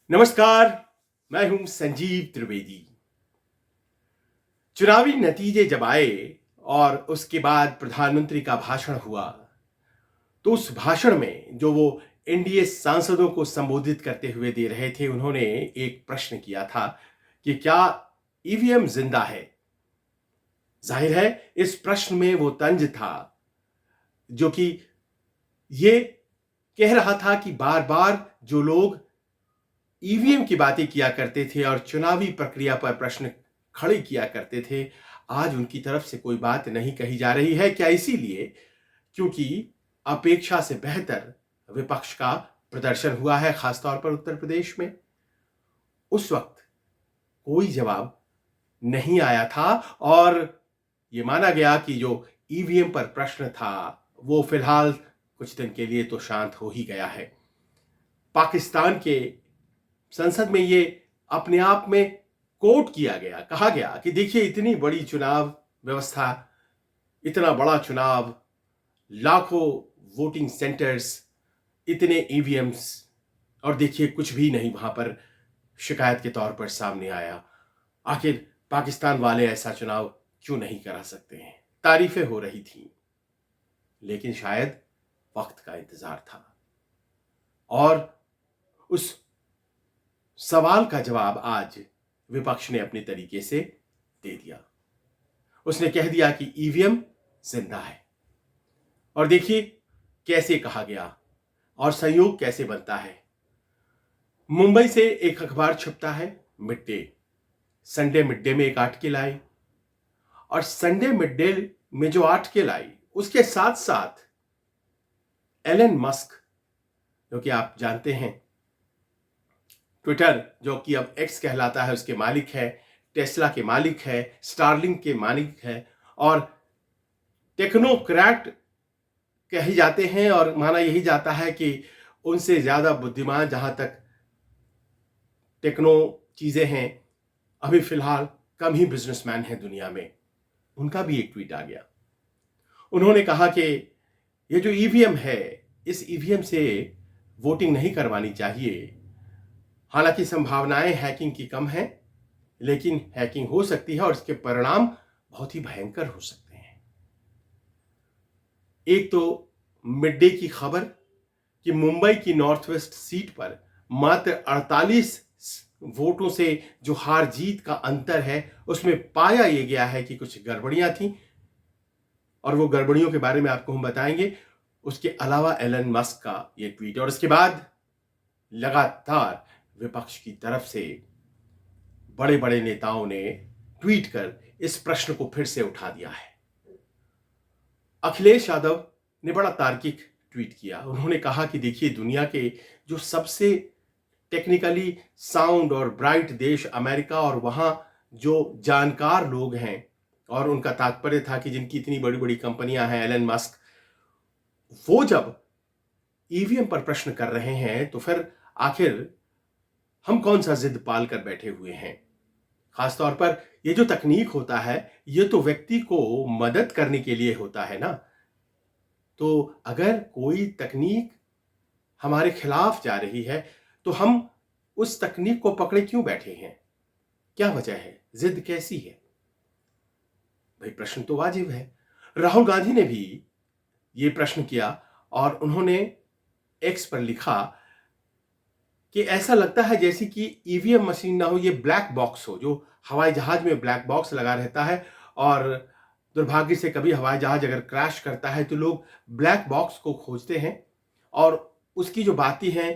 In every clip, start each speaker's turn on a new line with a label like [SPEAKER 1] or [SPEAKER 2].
[SPEAKER 1] नमस्कार। मैं हूं संजीव त्रिवेदी। चुनावी नतीजे जब आए और उसके बाद प्रधानमंत्री का भाषण हुआ, तो उस भाषण में जो वो एनडीए सांसदों को संबोधित करते हुए दे रहे थे, उन्होंने एक प्रश्न किया था कि क्या ईवीएम जिंदा है। जाहिर है इस प्रश्न में वो तंज था जो कि ये कह रहा था कि बार बार जो लोग ईवीएम की बातें किया करते थे और चुनावी प्रक्रिया पर प्रश्न खड़े किया करते थे, आज उनकी तरफ से कोई बात नहीं कही जा रही है। क्या इसीलिए क्योंकि अपेक्षा से बेहतर विपक्ष का प्रदर्शन हुआ है, खासतौर पर उत्तर प्रदेश में। उस वक्त कोई जवाब नहीं आया था और ये माना गया कि जो ईवीएम पर प्रश्न था वो फिलहाल कुछ दिन के लिए तो शांत हो ही गया है। पाकिस्तान के संसद में ये अपने आप में कोट किया गया, कहा गया कि देखिए इतनी बड़ी चुनाव व्यवस्था, इतना बड़ा चुनाव, लाखों वोटिंग सेंटर्स, इतने ईवीएम्स, और देखिए कुछ भी नहीं वहां पर शिकायत के तौर पर सामने आया। आखिर पाकिस्तान वाले ऐसा चुनाव क्यों नहीं करा सकते हैं। तारीफें हो रही थी, लेकिन शायद वक्त का इंतजार था और उस सवाल का जवाब आज विपक्ष ने अपने तरीके से दे दिया। उसने कह दिया कि ईवीएम जिंदा है। और देखिए कैसे कहा गया और संयोग कैसे बनता है। मुंबई से एक अखबार छपता है, mid day. Sunday mid day में एक आर्टिकल आई और संडे मिड डे में जो आर्टिकल आई उसके साथ साथ एलन मस्क, जो कि आप जानते हैं ट्विटर जो कि अब एक्स कहलाता है, उसके मालिक है, टेस्ला के मालिक है, स्टारलिंक के मालिक है और टेक्नोक्रेट कहे जाते हैं और माना यही जाता है कि उनसे ज्यादा बुद्धिमान जहां तक टेक्नो चीजें हैं, अभी फिलहाल कम ही बिजनेसमैन हैं दुनिया में। उनका भी एक ट्वीट आ गया। उन्होंने कहा कि ये जो ईवीएम है, इस ईवीएम से वोटिंग नहीं करवानी चाहिए। हालांकि संभावनाएं हैकिंग की कम हैं, लेकिन हैकिंग हो सकती है और इसके परिणाम बहुत ही भयंकर हो सकते हैं। एक तो मिड डे की खबर कि मुंबई की नॉर्थ वेस्ट सीट पर मात्र 48 वोटों से जो हार जीत का अंतर है, उसमें पाया यह गया है कि कुछ गड़बड़ियां थी और वो गड़बड़ियों के बारे में आपको हम बताएंगे। उसके अलावा एलन मस्क का ये ट्वीट और उसके बाद लगातार विपक्ष की तरफ से बड़े बड़े नेताओं ने ट्वीट कर इस प्रश्न को फिर से उठा दिया है। अखिलेश यादव ने बड़ा तार्किक ट्वीट किया। उन्होंने कहा कि देखिए दुनिया के जो सबसे टेक्निकली साउंड और ब्राइट देश अमेरिका, और वहां जो जानकार लोग हैं, और उनका तात्पर्य था कि जिनकी इतनी बड़ी बड़ी कंपनियां हैं, एलन मस्क, वो जब ईवीएम पर प्रश्न कर रहे हैं तो फिर आखिर हम कौन सा जिद पाल कर बैठे हुए हैं। खासतौर पर ये जो तकनीक होता है, ये तो व्यक्ति को मदद करने के लिए होता है ना। तो अगर कोई तकनीक हमारे खिलाफ जा रही है तो हम उस तकनीक को पकड़े क्यों बैठे हैं? क्या वजह है? जिद कैसी है? भाई प्रश्न तो वाजिब है। राहुल गांधी ने भी ये प्रश्न किया और उन्होंने एक्स पर लिखा कि ऐसा लगता है जैसे कि ईवीएम मशीन ना हो, ये ब्लैक बॉक्स हो, जो हवाई जहाज में ब्लैक बॉक्स लगा रहता है और दुर्भाग्य से कभी हवाई जहाज अगर क्रैश करता है तो लोग ब्लैक बॉक्स को खोजते हैं और उसकी जो बातें हैं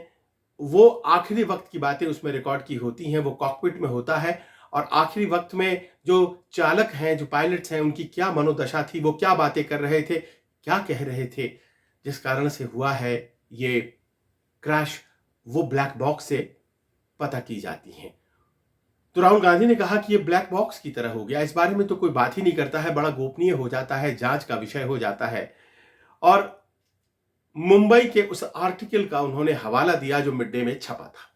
[SPEAKER 1] वो आखिरी वक्त की बातें उसमें रिकॉर्ड की होती हैं, वो कॉकपिट में होता है और आखिरी वक्त में जो चालक हैं, जो पायलट्स हैं, उनकी क्या मनोदशा थी, वो क्या बातें कर रहे थे, क्या कह रहे थे, जिस कारण से हुआ है ये क्रैश, वो ब्लैक बॉक्स से पता की जाती हैं। तो राहुल गांधी ने कहा कि ये ब्लैक बॉक्स की तरह हो गया, इस बारे में तो कोई बात ही नहीं करता है, बड़ा गोपनीय हो जाता है, जांच का विषय हो जाता है। और मुंबई के उस आर्टिकल का उन्होंने हवाला दिया जो मिड डे में छपा था।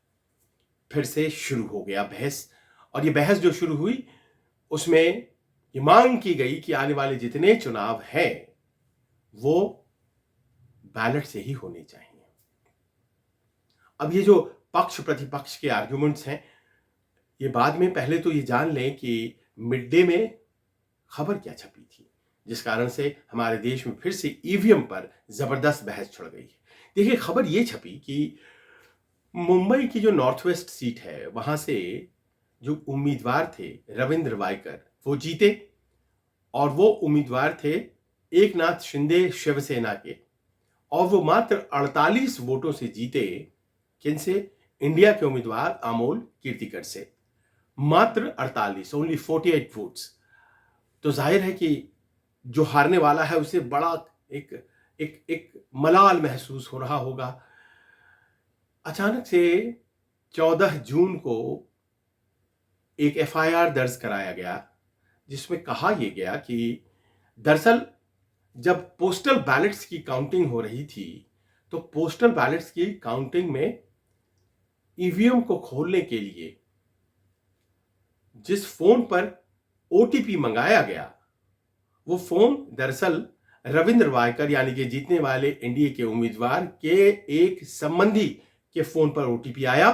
[SPEAKER 1] फिर से शुरू हो गया बहस, और ये बहस जो शुरू हुई उसमें ये मांग की गई कि आने वाले जितने चुनाव हैं वो बैलेट से ही होने चाहिए। अब ये जो पक्ष प्रतिपक्ष के आर्ग्यूमेंट्स हैं, ये बाद में। पहले तो ये जान लें कि मिड डे में खबर क्या छपी थी, जिस कारण से हमारे देश में फिर से ईवीएम पर जबरदस्त बहस छिड़ गई है। देखिए, खबर ये छपी कि मुंबई की जो नॉर्थ वेस्ट सीट है, वहां से जो उम्मीदवार थे रविंद्र वायकर, वो जीते, और वो उम्मीदवार थे एकनाथ शिंदे शिवसेना के, और वो मात्र 48 वोटों से जीते। किनसे? इंडिया के उम्मीदवार अमोल कीर्तिकर से। मात्र 48, ओनली 48 वोट्स। तो जाहिर है कि जो हारने वाला है उसे बड़ा एक एक एक मलाल महसूस हो रहा होगा। अचानक से 14 जून को एक एफआईआर दर्ज कराया गया, जिसमें कहा यह गया कि दरअसल जब पोस्टल बैलेट्स की काउंटिंग हो रही थी, तो पोस्टल बैलेट्स की काउंटिंग में ईवीएम को खोलने के लिए जिस फोन पर ओटीपी मंगाया गया, वो फोन दरअसल रविंद्र वायकर यानी कि जीतने वाले एनडीए के उम्मीदवार के एक संबंधी के फोन पर ओटीपी आया,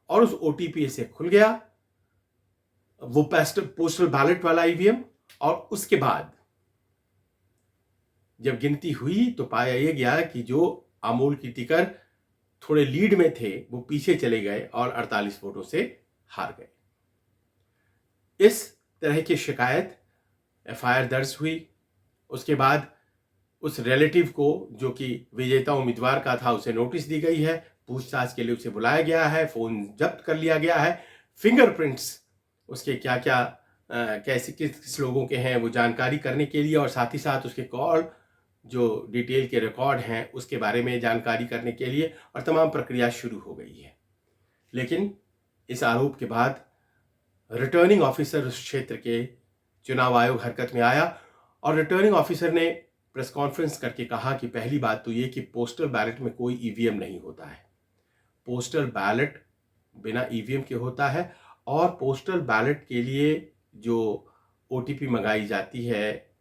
[SPEAKER 1] और उस ओटीपी से खुल गया वो पोस्टल बैलेट वाला ईवीएम। और उसके बाद जब गिनती हुई तो पाया यह गया कि जो अमोल कीर्तिकर थोड़े लीड में थे, वो पीछे चले गए और 48 वोटों से हार गए। इस तरह की शिकायत एफआईआर दर्ज हुई। उसके बाद उस रिलेटिव को, जो कि विजेता उम्मीदवार का था, उसे नोटिस दी गई है, पूछताछ के लिए उसे बुलाया गया है, फोन जब्त कर लिया गया है, फिंगरप्रिंट्स उसके क्या क्या कैसे किस लोगों के हैं वो जानकारी करने के लिए, और साथ ही साथ उसके कॉल जो डिटेल के रिकॉर्ड हैं उसके बारे में जानकारी करने के लिए, और तमाम प्रक्रिया शुरू हो गई है। लेकिन इस आरोप के बाद रिटर्निंग ऑफिसर उस क्षेत्र के चुनाव आयोग हरकत में आया, और रिटर्निंग ऑफिसर ने प्रेस कॉन्फ्रेंस करके कहा कि पहली बात तो ये कि पोस्टल बैलेट में कोई ईवीएम नहीं होता है। पोस्टल बैलेट बिना ईवीएम के होता है, और पोस्टल बैलेट के लिए जो ओटीपी मंगाई जाती है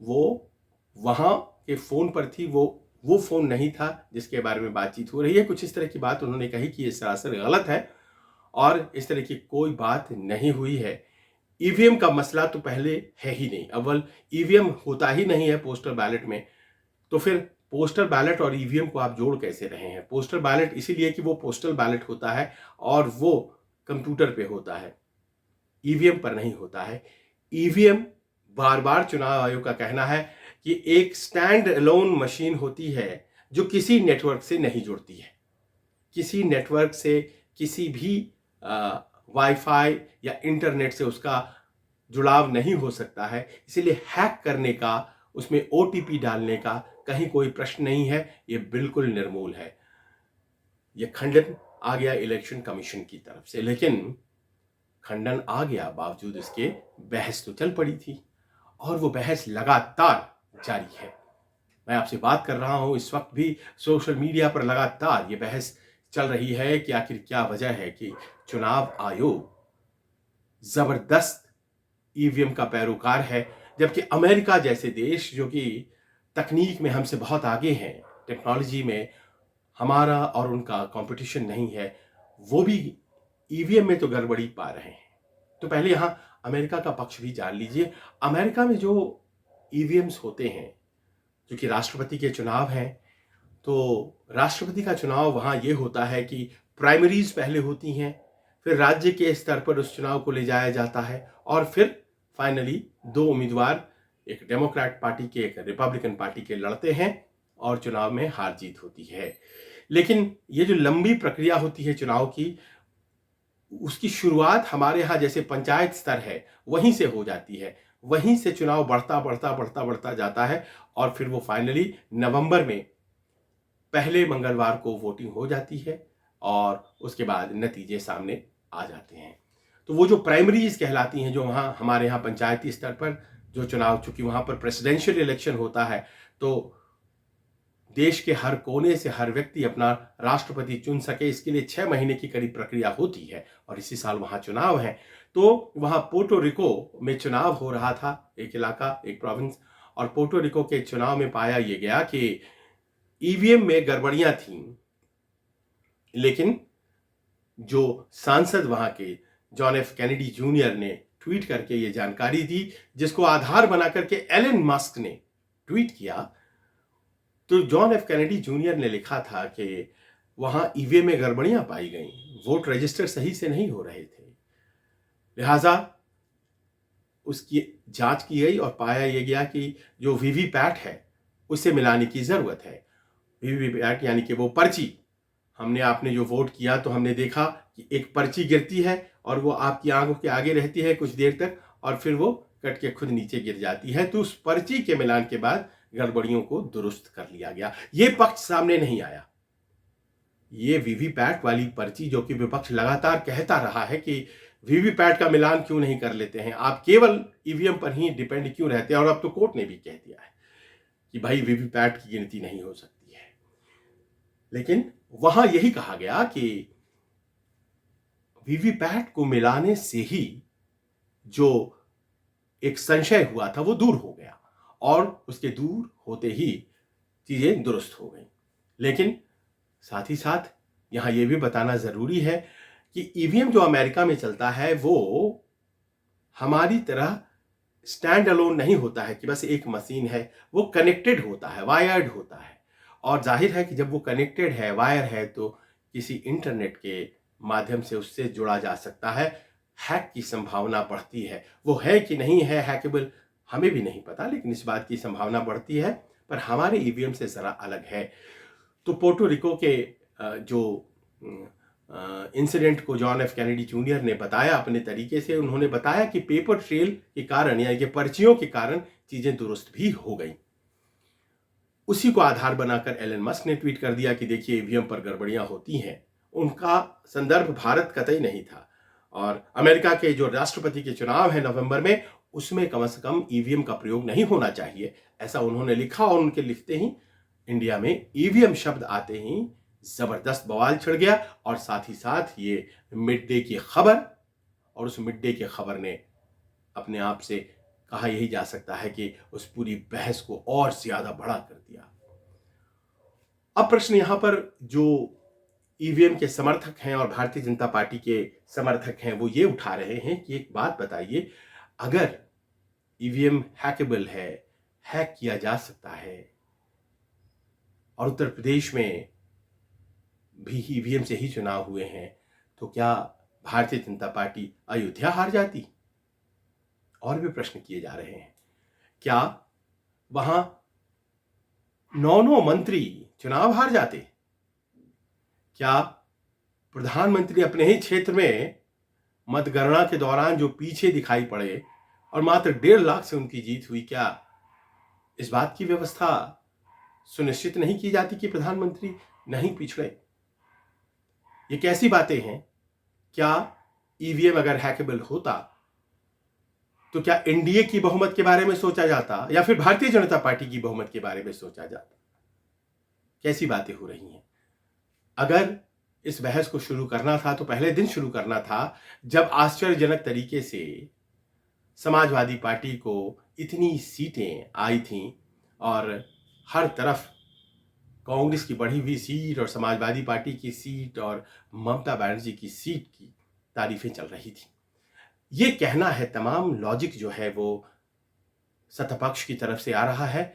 [SPEAKER 1] वो वहाँ के फ़ोन पर थी, वो फ़ोन नहीं था जिसके बारे में बातचीत हो रही है। कुछ इस तरह की बात उन्होंने कही कि ये सरासर गलत है, और इस तरह की कोई बात नहीं हुई है। ईवीएम का मसला तो पहले है ही नहीं, अव्वल ईवीएम होता ही नहीं है पोस्टल बैलेट में, तो फिर पोस्टल बैलेट और ईवीएम को आप जोड़ कैसे रहे हैं? पोस्टल बैलेट इसीलिए कि वो पोस्टल बैलेट होता है और वो कंप्यूटर पे होता है, ईवीएम पर नहीं होता है। ईवीएम, बार बार चुनाव आयोग का कहना है कि एक स्टैंड अलोन मशीन होती है जो किसी नेटवर्क से नहीं जुड़ती है। किसी नेटवर्क से, किसी भी वाईफाई या इंटरनेट से उसका जुड़ाव नहीं हो सकता है, इसीलिए हैक करने का, उसमें ओटीपी डालने का कहीं कोई प्रश्न नहीं है। ये बिल्कुल निर्मूल है। ये खंडन आ गया इलेक्शन कमीशन की तरफ से, लेकिन खंडन आ गया बावजूद इसके बहस तो चल पड़ी थी, और वो बहस लगातार जारी है। मैं आपसे बात कर रहा हूं इस वक्त भी सोशल मीडिया पर लगातार ये बहस चल रही है कि आखिर क्या वजह है कि चुनाव आयोग जबरदस्त ईवीएम का पैरोकार है, जबकि अमेरिका जैसे देश जो कि तकनीक में हमसे बहुत आगे हैं, टेक्नोलॉजी में हमारा और उनका कंपटीशन नहीं है, वो भी ईवीएम में तो गड़बड़ी पा रहे हैं। तो पहले यहां अमेरिका का पक्ष भी जान लीजिए। अमेरिका में जो ईवीएम्स होते हैं, जो कि राष्ट्रपति के चुनाव हैं, तो राष्ट्रपति का चुनाव वहां ये होता है कि प्राइमरीज पहले होती हैं, फिर राज्य के स्तर पर उस चुनाव को ले जाया जाता है, और फिर फाइनली दो उम्मीदवार, एक डेमोक्रेट पार्टी के, एक रिपब्लिकन पार्टी के लड़ते हैं, और चुनाव में हार जीत होती है। लेकिन ये जो लंबी प्रक्रिया होती है चुनाव की, उसकी शुरुआत हमारे यहाँ जैसे पंचायत स्तर है वहीं से हो जाती है, वहीं से चुनाव बढ़ता बढ़ता बढ़ता बढ़ता जाता है, और फिर वो फाइनली नवंबर में पहले मंगलवार को वोटिंग हो जाती है, और उसके बाद नतीजे सामने आ जाते हैं। तो वो जो प्राइमरीज कहलाती हैं, जो वहाँ हमारे यहाँ पंचायती स्तर पर जो चुनाव, चूंकि वहाँ पर प्रेसिडेंशियल इलेक्शन होता है, तो देश के हर कोने से हर व्यक्ति अपना राष्ट्रपति चुन सके, इसके लिए 6 महीने की करीब प्रक्रिया होती है, और इसी साल वहाँ चुनाव है। तो वहाँ पोर्टो रिको में चुनाव हो रहा था, एक इलाका, एक प्रोविंस, और पोर्टो रिको के चुनाव में पाया ये गया कि ईवीएम में गड़बड़ियां थीं, लेकिन जो सांसद वहां के जॉन एफ कैनेडी जूनियर ने ट्वीट करके ये जानकारी दी, जिसको आधार बना करके एलन मस्क ने ट्वीट किया। तो जॉन एफ कैनेडी जूनियर ने लिखा था कि वहां ईवीएम में गड़बड़ियां पाई गई, वोट रजिस्टर सही से नहीं हो रहे थे, लिहाजा उसकी जांच की गई और पाया यह गया कि जो वीवीपैट है उसे मिलाने की जरूरत है। वीवीपैट यानी कि वो पर्ची, हमने आपने जो वोट किया तो हमने देखा कि एक पर्ची गिरती है और वो आपकी आंखों के आगे रहती है कुछ देर तक और फिर वो कट के खुद नीचे गिर जाती है। तो उस पर्ची के मिलान के बाद गड़बड़ियों को दुरुस्त कर लिया गया। ये पक्ष सामने नहीं आया। ये वीवीपैट वाली पर्ची, जो कि विपक्ष लगातार कहता रहा है कि वीवीपैट का मिलान क्यों नहीं कर लेते हैं, आप केवल ईवीएम पर ही डिपेंड क्यों रहते हैं, और अब तो कोर्ट ने भी कह दिया है कि भाई वीवीपैट की गिनती नहीं हो सकती है। लेकिन वहां यही कहा गया कि वीवीपैट को मिलाने से ही जो एक संशय हुआ था वो दूर हो गया और उसके दूर होते ही चीजें दुरुस्त हो गई। लेकिन साथ ही साथ यहां यह भी बताना जरूरी है कि ईवीएम जो अमेरिका में चलता है वो हमारी तरह स्टैंड अलोन नहीं होता है कि बस एक मशीन है, वो कनेक्टेड होता है, वायर्ड होता है। और जाहिर है कि जब वो कनेक्टेड है, वायर है, तो किसी इंटरनेट के माध्यम से उससे जुड़ा जा सकता है। हैक की संभावना बढ़ती है, वो है कि नहीं है हैकेबल हमें भी नहीं पता, लेकिन इस बात की संभावना बढ़ती है। पर हमारे ईवीएम से जरा अलग है। तो पोर्टो रिको के जो इंसिडेंट को जॉन एफ कैनेडी जूनियर ने बताया अपने तरीके से, उन्होंने बताया कि पेपर ट्रेल के कारण यानी कि पर्चियों के कारण चीजें दुरुस्त भी हो गई। उसी को आधार बनाकर एलन मस्क ने ट्वीट कर दिया कि देखिए ईवीएम पर गड़बड़ियां होती हैं। उनका संदर्भ भारत कतई नहीं था और अमेरिका के जो राष्ट्रपति के चुनाव है नवंबर में, उसमें कम से कम ईवीएम का प्रयोग नहीं होना चाहिए, ऐसा उन्होंने लिखा। और उनके लिखते ही इंडिया में ईवीएम शब्द आते ही जबरदस्त बवाल छिड़ गया और साथ ही साथ ये मिड डे की खबर, और उस मिड डे की खबर ने अपने आप से कहा यही जा सकता है कि उस पूरी बहस को और ज्यादा बड़ा कर दिया। अब प्रश्न यहां पर जो ईवीएम के समर्थक हैं और भारतीय जनता पार्टी के समर्थक हैं वो ये उठा रहे हैं कि एक बात बताइए, अगर ईवीएम हैकेबल है, हैक किया जा सकता है, और उत्तर प्रदेश में भी ईवीएम से ही चुनाव हुए हैं, तो क्या भारतीय जनता पार्टी अयोध्या हार जाती? और भी प्रश्न किए जा रहे हैं। क्या वहां 9 मंत्री चुनाव हार जाते? क्या प्रधानमंत्री अपने ही क्षेत्र में मतगणना के दौरान जो पीछे दिखाई पड़े और मात्र 1.5 लाख से उनकी जीत हुई, क्या इस बात की व्यवस्था सुनिश्चित नहीं की जाती कि प्रधानमंत्री नहीं पिछड़े? ये कैसी बातें हैं? क्या ईवीएम अगर हैकेबल होता तो क्या एनडीए की बहुमत के बारे में सोचा जाता या फिर भारतीय जनता पार्टी की बहुमत के बारे में सोचा जाता? कैसी बातें हो रही हैं? अगर इस बहस को शुरू करना था तो पहले दिन शुरू करना था जब आश्चर्यजनक तरीके से समाजवादी पार्टी को इतनी सीटें आई थीं और हर तरफ कांग्रेस की बढ़ी हुई सीट और समाजवादी पार्टी की सीट और ममता बनर्जी की सीट की तारीफें चल रही थी। ये कहना है, तमाम लॉजिक जो है वो सत्तापक्ष की तरफ से आ रहा है,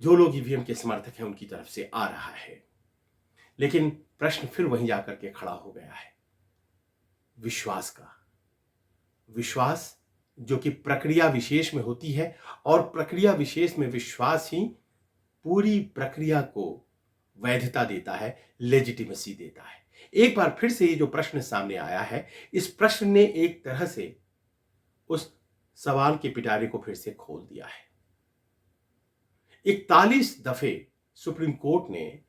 [SPEAKER 1] जो लोग ईवीएम के समर्थक हैं उनकी तरफ से आ रहा है। लेकिन प्रश्न फिर वहीं जाकर के खड़ा हो गया है विश्वास का। विश्वास जो कि प्रक्रिया विशेष में होती है, और प्रक्रिया विशेष में विश्वास ही पूरी प्रक्रिया को वैधता देता है, लेजिटिमेसी देता है। एक बार फिर से ये जो प्रश्न सामने आया है, इस प्रश्न ने एक तरह से उस सवाल के पिटारे को फिर से खोल दिया है। 41 दफे सुप्रीम कोर्ट ने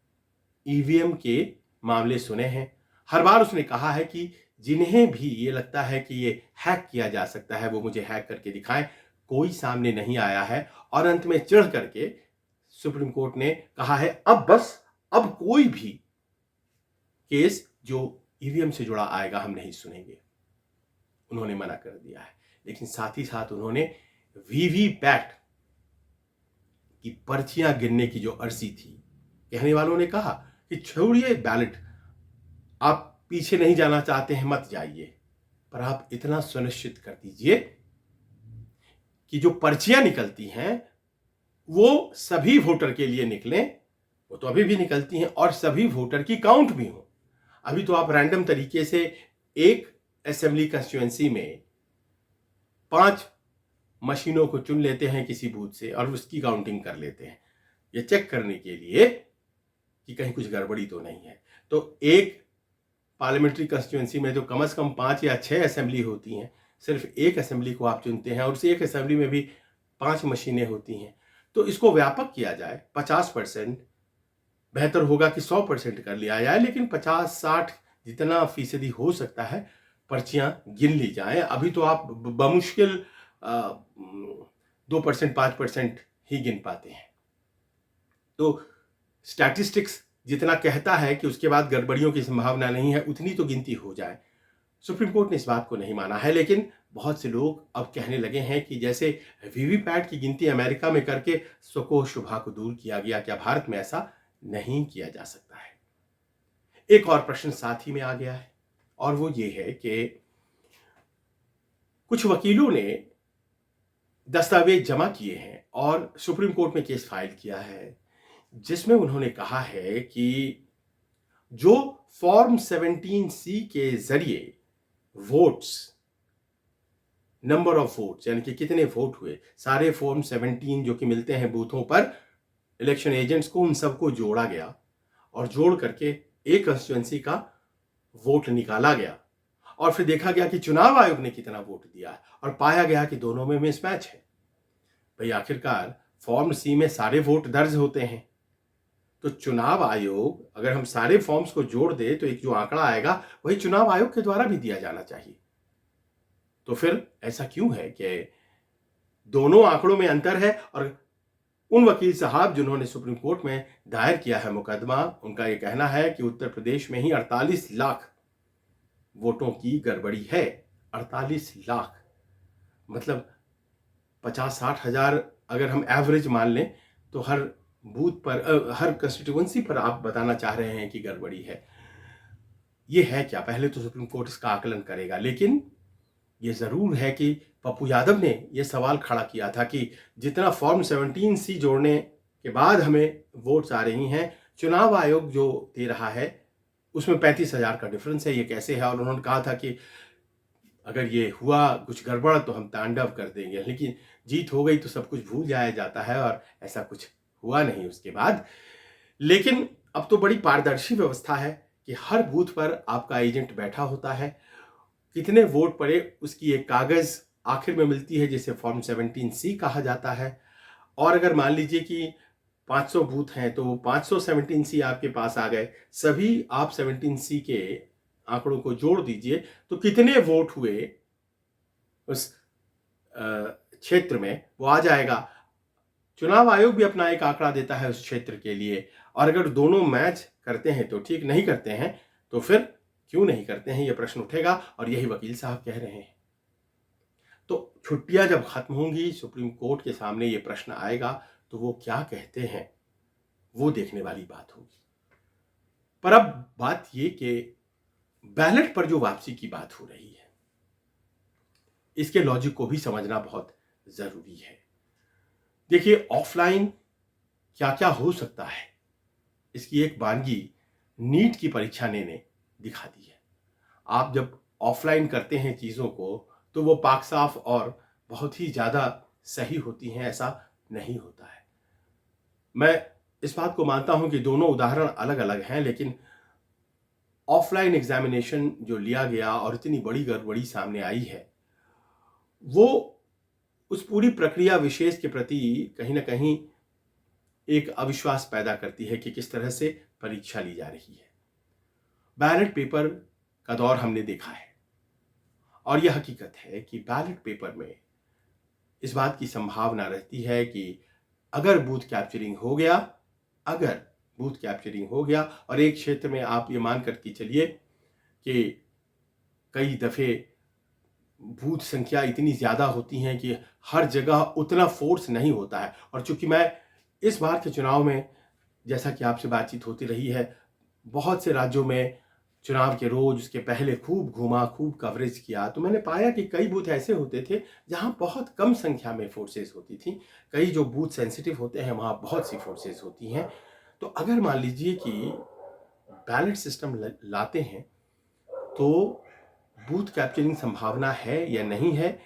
[SPEAKER 1] ईवीएम के मामले सुने हैं। हर बार उसने कहा है कि जिन्हें भी ये लगता है कि ये हैक किया जा सकता है वो मुझे हैक करके दिखाएं। कोई सामने नहीं आया है और अंत में चिढ़ करके सुप्रीम कोर्ट ने कहा है अब कोई भी केस जो ईवीएम से जुड़ा आएगा हम नहीं सुनेंगे। उन्होंने मना कर दिया है। लेकिन साथ ही साथ उन्होंने वीवीपैट की पर्चियां गिनने की जो अर्जी थी, कहने वालों ने कहा कि छोड़िए बैलेट, आप पीछे नहीं जाना चाहते हैं मत जाइए, पर आप इतना सुनिश्चित कर दीजिए कि जो पर्चियां निकलती हैं वो सभी वोटर के लिए निकलें। वो तो अभी भी निकलती हैं और सभी वोटर की काउंट भी हो। अभी तो आप रैंडम तरीके से एक असेंबली कंस्टिट्यूएंसी में 5 मशीनों को चुन लेते हैं किसी बूथ से और उसकी काउंटिंग कर लेते हैं, ये चेक करने के लिए कि कहीं कुछ गड़बड़ी तो नहीं है। तो एक पार्लियामेंट्री कंस्टिट्यूएंसी में तो कम से कम 5 या 6 असेंबली होती हैं, सिर्फ एक असेंबली को आप चुनते हैं और उस एक असेंबली में भी 5 मशीनें होती हैं। तो इसको व्यापक किया जाए, 50%, बेहतर होगा कि 100% कर लिया जाए, लेकिन 50-60 जितना फीसदी हो सकता है पर्चियां गिन ली जाएं। अभी तो आप बमुश्किल 2%, 5% ही गिन पाते हैं। तो स्टैटिस्टिक्स जितना कहता है कि उसके बाद गड़बड़ियों की संभावना नहीं है, उतनी तो गिनती हो जाए। सुप्रीम कोर्ट ने इस बात को नहीं माना है, लेकिन बहुत से लोग अब कहने लगे हैं कि जैसे वीवीपैट की गिनती अमेरिका में करके स्वको शुभा को दूर किया गया, क्या भारत में ऐसा नहीं किया जा सकता है? एक और प्रश्न साथ ही में आ गया है और वो ये है कि कुछ वकीलों ने दस्तावेज जमा किए हैं और सुप्रीम कोर्ट में केस फाइल किया है, जिसमें उन्होंने कहा है कि जो फॉर्म 17C के जरिए वोट्स, नंबर ऑफ वोट्स यानी कि कितने वोट हुए, सारे फॉर्म 17 जो कि मिलते हैं बूथों पर इलेक्शन एजेंट्स को, उन सबको जोड़ा गया और जोड़ करके एक कंस्टिट्यूएंसी का वोट निकाला गया और फिर देखा गया कि चुनाव आयोग ने कितना वोट दिया है और पाया गया कि दोनों में मिसमैच है। भाई आखिरकार फॉर्म सी में सारे वोट दर्ज होते हैं, तो चुनाव आयोग अगर हम सारे फॉर्म्स को जोड़ दे तो एक जो आंकड़ा आएगा वही चुनाव आयोग के द्वारा भी दिया जाना चाहिए। तो फिर ऐसा क्यों है कि दोनों आंकड़ों में अंतर है? और उन वकील साहब जिन्होंने सुप्रीम कोर्ट में दायर किया है मुकदमा, उनका यह कहना है कि उत्तर प्रदेश में ही 48 लाख वोटों की गड़बड़ी है। 48 लाख मतलब 50-60 हजार अगर हम एवरेज मान लें तो हर बूथ पर, हर कंस्टिट्यूएंसी पर आप बताना चाह रहे हैं कि गड़बड़ी है। ये है क्या? पहले तो सुप्रीम कोर्ट इसका आकलन करेगा, लेकिन ये जरूर है कि पप्पू यादव ने यह सवाल खड़ा किया था कि जितना फॉर्म 17C जोड़ने के बाद हमें वोट्स आ रही हैं, चुनाव आयोग जो दे रहा है उसमें 35,000 का डिफरेंस है, ये कैसे है? और उन्होंने कहा था कि अगर ये हुआ कुछ गड़बड़ तो हम तांडव कर देंगे, लेकिन जीत हो गई तो सब कुछ भूल जाया जाता है और ऐसा कुछ हुआ नहीं उसके बाद। लेकिन अब तो बड़ी पारदर्शी व्यवस्था है कि हर बूथ पर आपका एजेंट बैठा होता है, कितने वोट पड़े उसकी एक कागज आखिर में मिलती है जिसे फॉर्म 17C कहा जाता है। और अगर मान लीजिए कि 500 बूथ हैं तो 500 17C आपके पास आ गए, सभी आप 17C के आंकड़ों को जोड़ दीजिए तो कितने वोट हुए उस क्षेत्र में वो आ जाएगा। चुनाव आयोग भी अपना एक आंकड़ा देता है उस क्षेत्र के लिए, और अगर दोनों मैच करते हैं तो ठीक, नहीं करते हैं तो फिर क्यों नहीं करते हैं, यह प्रश्न उठेगा और यही वकील साहब कह रहे हैं। तो छुट्टियां जब खत्म होंगी, सुप्रीम कोर्ट के सामने यह प्रश्न आएगा तो वो क्या कहते हैं, वो देखने वाली बात होगी। पर अब बात ये कि बैलेट पर जो वापसी की बात हो रही है, इसके लॉजिक को भी समझना बहुत जरूरी है। देखिए, ऑफलाइन क्या क्या हो सकता है, इसकी एक वानगी नीट की परीक्षा ने दिखा दी है। आप जब ऑफलाइन करते हैं चीजों को तो वो पाक साफ और बहुत ही ज्यादा सही होती हैं, ऐसा नहीं होता है। मैं इस बात को मानता हूं कि दोनों उदाहरण अलग अलग हैं, लेकिन ऑफलाइन एग्जामिनेशन जो लिया गया और इतनी बड़ी गड़बड़ी सामने आई है, वो उस पूरी प्रक्रिया विशेष के प्रति कहीं ना कहीं एक अविश्वास पैदा करती है कि किस तरह से परीक्षा ली जा रही है। बैलेट पेपर का दौर हमने देखा है और यह हकीकत है कि बैलेट पेपर में इस बात की संभावना रहती है कि अगर बूथ कैप्चरिंग हो गया और एक क्षेत्र में आप ये मान करके चलिए कि कई दफे बूथ संख्या इतनी ज्यादा होती है कि हर जगह उतना फोर्स नहीं होता है। और चूंकि मैं इस बार के चुनाव में, जैसा कि आपसे बातचीत होती रही है, बहुत से राज्यों में चुनाव के रोज उसके पहले खूब घूमा, खूब कवरेज किया, तो मैंने पाया कि कई बूथ ऐसे होते थे जहां बहुत कम संख्या में फोर्सेस होती थी। कई जो बूथ सेंसिटिव होते हैं वहां बहुत सी फोर्सेस होती हैं। तो अगर मान लीजिए कि बैलेट सिस्टम लाते हैं तो बूथ कैप्चरिंग संभावना है या नहीं है,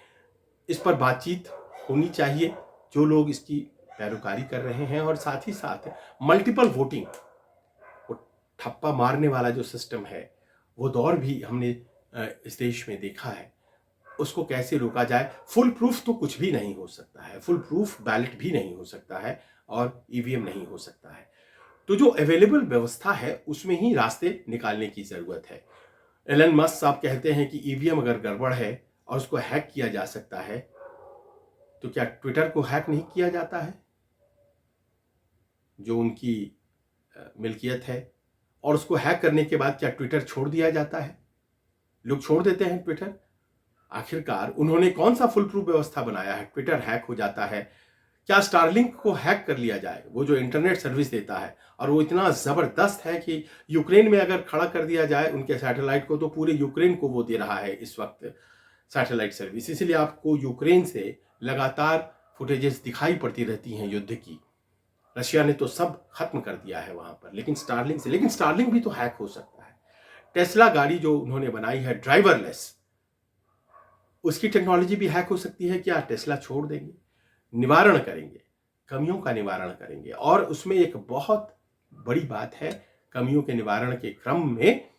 [SPEAKER 1] इस पर बातचीत होनी चाहिए जो लोग इसकी पैरोकारी कर रहे हैं। और साथ ही साथ मल्टीपल वोटिंग, वो ठप्पा मारने वाला जो सिस्टम है वो दौर भी हमने इस देश में देखा है, उसको कैसे रोका जाए। फुल प्रूफ तो कुछ भी नहीं हो सकता है, फुल प्रूफ बैलेट भी नहीं हो सकता है और ईवीएम नहीं हो सकता है। तो जो अवेलेबल व्यवस्था है उसमें ही रास्ते निकालने की जरूरत है। एलन मस्क साहब कहते हैं कि ईवीएम अगर गड़बड़ है और उसको हैक किया जा सकता है, तो क्या ट्विटर को हैक नहीं किया जाता है जो उनकी मिल्कियत है? और उसको हैक करने के बाद क्या ट्विटर छोड़ दिया जाता है? लोग छोड़ देते हैं ट्विटर। आखिरकार उन्होंने कौन सा फुल प्रूफ व्यवस्था बनाया है? ट्विटर हैक हो जाता है। क्या स्टारलिंक को हैक कर लिया जाए, वो जो इंटरनेट सर्विस देता है, और वो इतना जबरदस्त है कि यूक्रेन में अगर खड़ा कर दिया जाए उनके सैटेलाइट को तो पूरे यूक्रेन को वो दे रहा है इस वक्त सैटेलाइट सर्विस। इसलिए आपको यूक्रेन से लगातार फुटेजेस दिखाई पड़ती रहती हैं युद्ध की। रशिया ने तो सब खत्म कर दिया है वहां पर, लेकिन स्टारलिंक भी तो हैक हो सकता है। टेस्ला गाड़ी जो उन्होंने बनाई है ड्राइवरलेस, उसकी टेक्नोलॉजी भी हैक हो सकती है। क्या टेस्ला छोड़ देंगे? निवारण करेंगे, कमियों का निवारण करेंगे। और उसमें एक बहुत बड़ी बात है कमियों के निवारण के क्रम में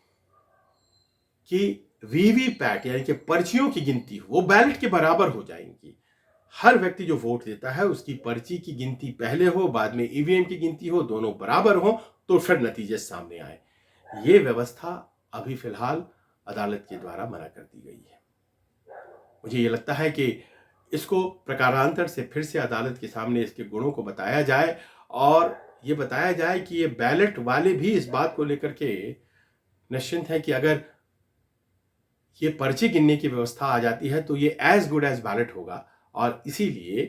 [SPEAKER 1] कि वीवीपैट यानी कि पर्चियों की गिनती वो बैलेट के बराबर हो जाएंगी। हर व्यक्ति जो वोट देता है उसकी पर्ची की गिनती पहले हो, बाद में ईवीएम की गिनती हो, दोनों बराबर हो तो फिर नतीजे सामने आए। ये व्यवस्था अभी फिलहाल अदालत के द्वारा मना कर दी गई है। मुझे ये लगता है कि इसको प्रकारांतर से फिर से अदालत के सामने इसके गुणों को बताया जाए और ये बताया जाए कि ये बैलेट वाले भी इस बात को लेकर के निश्चिंत है कि अगर ये पर्ची गिनने की व्यवस्था आ जाती है तो ये एज गुड एज बैलेट होगा और इसीलिए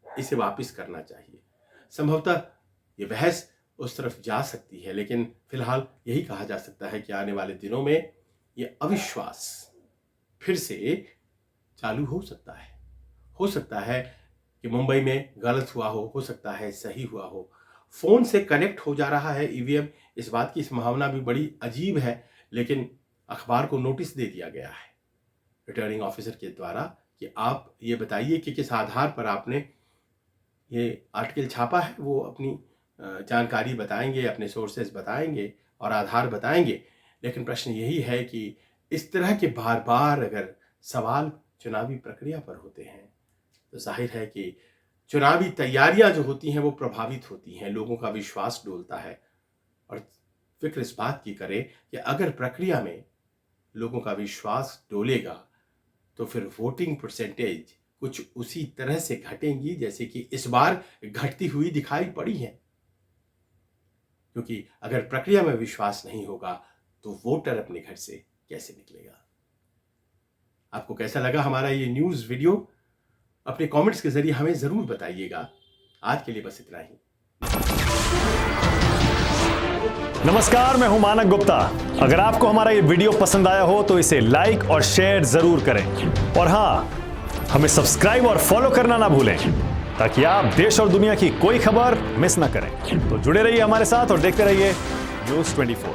[SPEAKER 1] इसे वापस करना चाहिए। संभवतः ये बहस उस तरफ जा सकती है, लेकिन फिलहाल यही कहा जा सकता है कि आने वाले दिनों में ये अविश्वास फिर से चालू हो सकता है। हो सकता है कि मुंबई में गलत हुआ हो सकता है सही हुआ हो। फोन से कनेक्ट हो जा रहा है ईवीएम, इस बात की संभावना भी बड़ी अजीब है, लेकिन अखबार को नोटिस दे दिया गया है रिटर्निंग ऑफिसर के द्वारा कि आप ये बताइए कि किस आधार पर आपने ये आर्टिकल छापा है। वो अपनी जानकारी बताएंगे, अपने सोर्सेज बताएंगे और आधार बताएंगे। लेकिन प्रश्न यही है कि इस तरह के बार बार अगर सवाल चुनावी प्रक्रिया पर होते हैं तो जाहिर है कि चुनावी तैयारियां जो होती हैं वो प्रभावित होती हैं, लोगों का विश्वास डोलता है। और फिक्र इस बात की करें कि अगर प्रक्रिया में लोगों का विश्वास डोलेगा तो फिर वोटिंग परसेंटेज कुछ उसी तरह से घटेंगी जैसे कि इस बार घटती हुई दिखाई पड़ी है। क्योंकि अगर प्रक्रिया में विश्वास नहीं होगा तो वोटर अपने घर से कैसे निकलेगा। आपको कैसा लगा हमारा ये न्यूज़ वीडियो? अपने कमेंट्स के जरिए हमें जरूर बताइएगा। आज के लिए बस इतना ही।
[SPEAKER 2] नमस्कार, मैं हूं मानक गुप्ता। अगर आपको हमारा ये वीडियो पसंद आया हो तो इसे लाइक और शेयर जरूर करें और हाँ, हमें सब्सक्राइब और फॉलो करना ना भूलें ताकि आप देश और दुनिया की कोई खबर मिस ना करें। तो जुड़े रहिए हमारे साथ और देखते रहिए News 24।